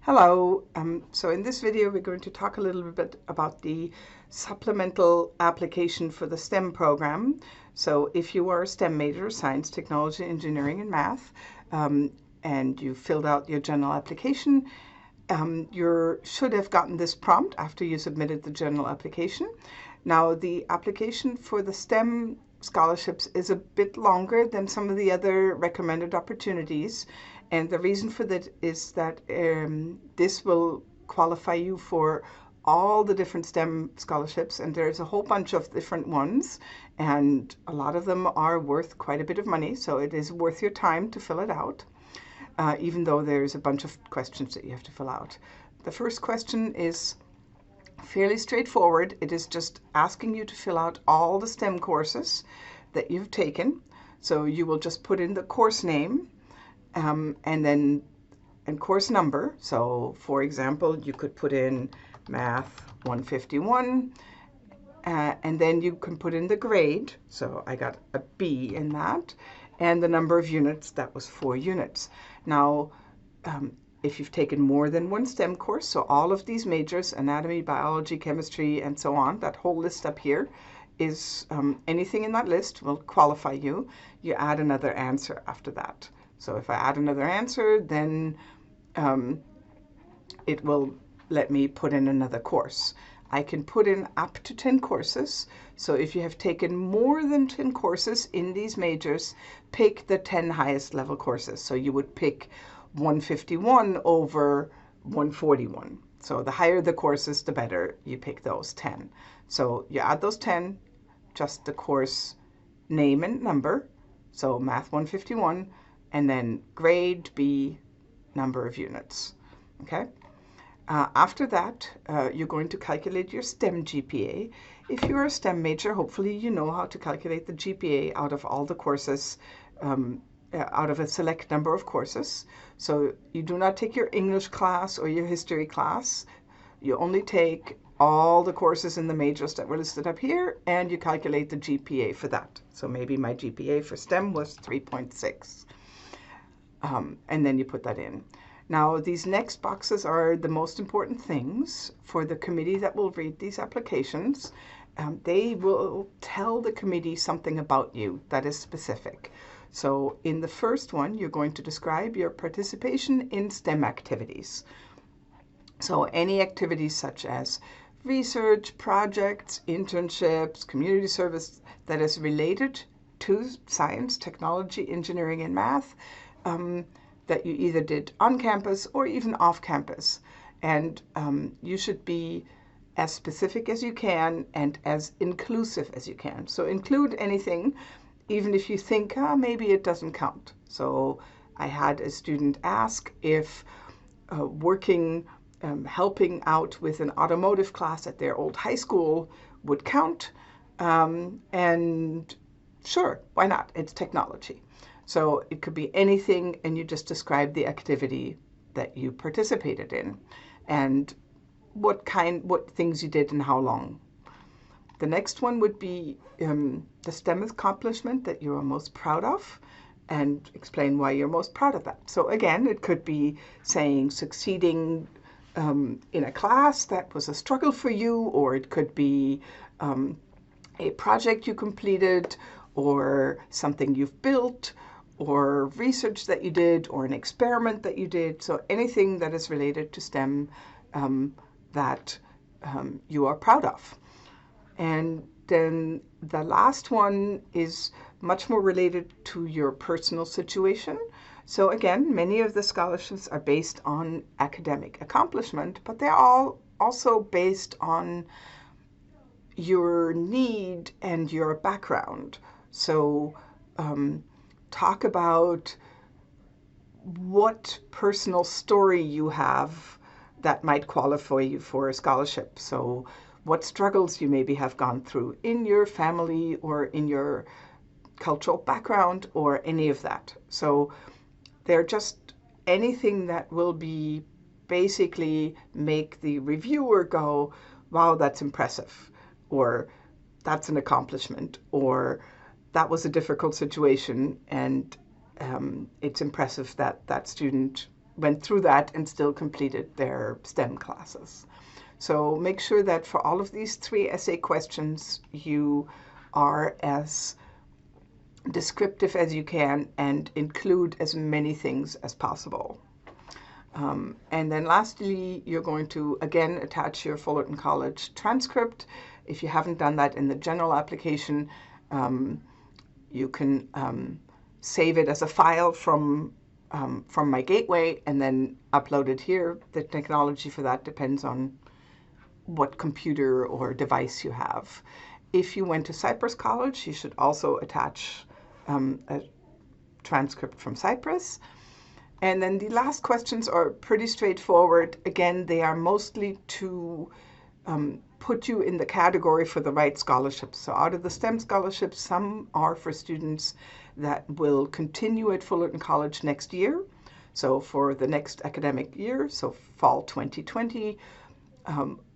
Hello. So in this video, we're going to talk a little bit about the supplemental application for the STEM program. So if you are a STEM major, science, technology, engineering, and math, and you filled out your general application, you should have gotten this prompt after you submitted the general application. Now, the application for the STEM scholarships is a bit longer than some of the other recommended opportunities. And the reason for that is that this will qualify you for all the different STEM scholarships, and there's a whole bunch of different ones, and a lot of them are worth quite a bit of money, so it is worth your time to fill it out, even though there's a bunch of questions that you have to fill out. The first question is fairly straightforward. It is just asking you to fill out all the STEM courses that you've taken. So you will just put in the course name, and course number. So for example, you could put in Math 151, and then you can put in the grade. So I got a B in that, and the number of units, that was 4 units. Now, if you've taken more than one STEM course, so all of these majors, anatomy, biology, chemistry, and so on, that whole list up here is anything in that list will qualify you. You add another answer after that. So if I add another answer, then it will let me put in another course. I can put in up to 10 courses. So if you have taken more than 10 courses in these majors, pick the 10 highest level courses. So you would pick 151 over 141. So the higher the courses, the better. You pick those 10. So you add those 10, just the course name and number. So Math 151. And then grade, B, number of units, okay? After that, you're going to calculate your STEM GPA. If you're a STEM major, hopefully you know how to calculate the GPA out of all the courses, out of a select number of courses. So you do not take your English class or your history class. You only take all the courses in the majors that were listed up here, and you calculate the GPA for that. So maybe my GPA for STEM was 3.6. And then you put that in. Now, these next boxes are the most important things for the committee that will read these applications. They will tell the committee something about you that is specific. So in the first one, you're going to describe your participation in STEM activities. So any activities such as research, projects, internships, community service that is related to science, technology, engineering, and math, that you either did on campus or even off campus. And you should be as specific as you can and as inclusive as you can. So include anything, even if you think, maybe it doesn't count. So I had a student ask if helping out with an automotive class at their old high school would count. And sure, why not? It's technology. So it could be anything, and you just describe the activity that you participated in and what things you did and how long. The next one would be the STEM accomplishment that you are most proud of, and explain why you're most proud of that. So again, it could be saying succeeding in a class that was a struggle for you, or it could be a project you completed, or something you've built, or research that you did, or an experiment that you did. So anything that is related to STEM that you are proud of. And then the last one is much more related to your personal situation. So again, many of the scholarships are based on academic accomplishment, but they're all also based on your need and your background. So talk about what personal story you have that might qualify you for a scholarship. So what struggles you maybe have gone through in your family or in your cultural background or any of that. So they're just anything that will be basically make the reviewer go, wow, that's impressive, or that's an accomplishment, or that was a difficult situation, and it's impressive that that student went through that and still completed their STEM classes. So make sure that for all of these 3 essay questions, you are as descriptive as you can and include as many things as possible. And then lastly, you're going to, again, attach your Fullerton College transcript. If you haven't done that in the general application, you can save it as a file from my gateway and then upload it here. The technology for that depends on what computer or device you have. If you went to Cypress College, you should also attach a transcript from Cypress. And then the last questions are pretty straightforward. Again, they are mostly to put you in the category for the right scholarships. So out of the STEM scholarships, some are for students that will continue at Fullerton College next year. So for the next academic year, so fall 2020,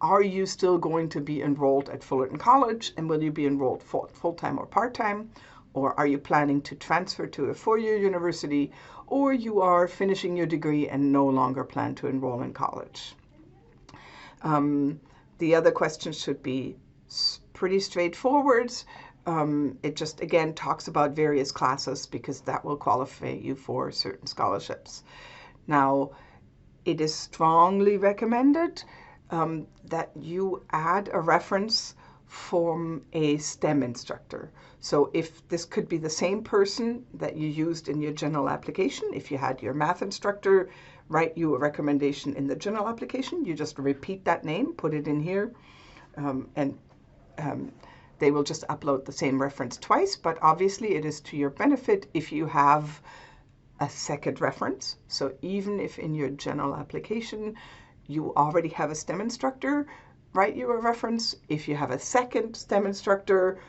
are you still going to be enrolled at Fullerton College, and will you be enrolled full-time or part-time? Or are you planning to transfer to a 4-year university, or you are finishing your degree and no longer plan to enroll in college? The other questions should be pretty straightforward. It just, again, talks about various classes because that will qualify you for certain scholarships. Now, it is strongly recommended that you add a reference from a STEM instructor. So if this could be the same person that you used in your general application, if you had your math instructor write you a recommendation in the general application, you just repeat that name, put it in here, and they will just upload the same reference twice. But obviously it is to your benefit if you have a second reference. So even if in your general application you already have a STEM instructor write you a reference, if you have a second STEM instructor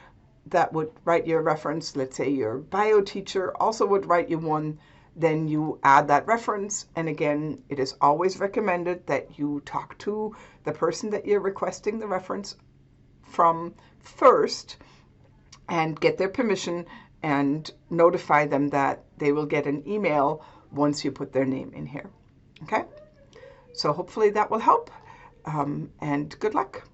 that would write you a reference, let's say your bio teacher also would write you one, then you add that reference. And again, it is always recommended that you talk to the person that you're requesting the reference from first and get their permission and notify them that they will get an email once you put their name in here. Okay? So hopefully that will help, and good luck.